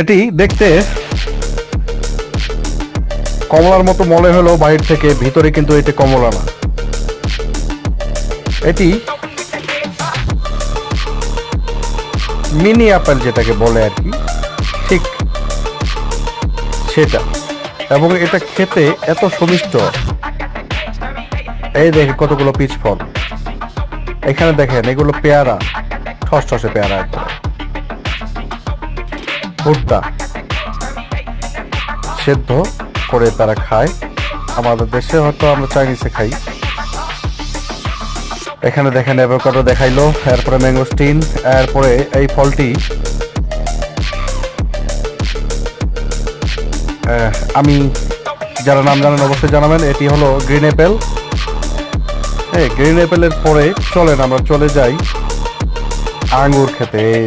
এটি দেখতে কমলার মতো মনে হলো বাইরে থেকে, ভিতরে কিন্তু এটি কমলা না, এটি মিনি আপেল যেটাকে বলে আর কি, ঠিক সেটা। এবং এটা খেতে এত সুমিষ্ট। এই দেখে কতগুলো পিচ ফল, এখানে দেখেন এগুলো পেয়ারা, ঠসঠসে পেয়ারা একদম। ভুট্টা সেদ্ধ করে তারা খায়, আমাদের দেশে হয়তো আমরা চাইনিজে খাই। এখানে দেখেন অ্যাভোকাডো দেখাইলো, এরপরে ম্যাঙ্গোস্টিন, এরপরে এই ফলটি আমি, যারা নাম জানেন অবশ্যই জানাবেন। এটি হলো গ্রিন অ্যাপেল। হ্যাঁ, গ্রিন অ্যাপেলের পরে চলেন আমরা চলে যাই আঙ্গুর খেতে। এই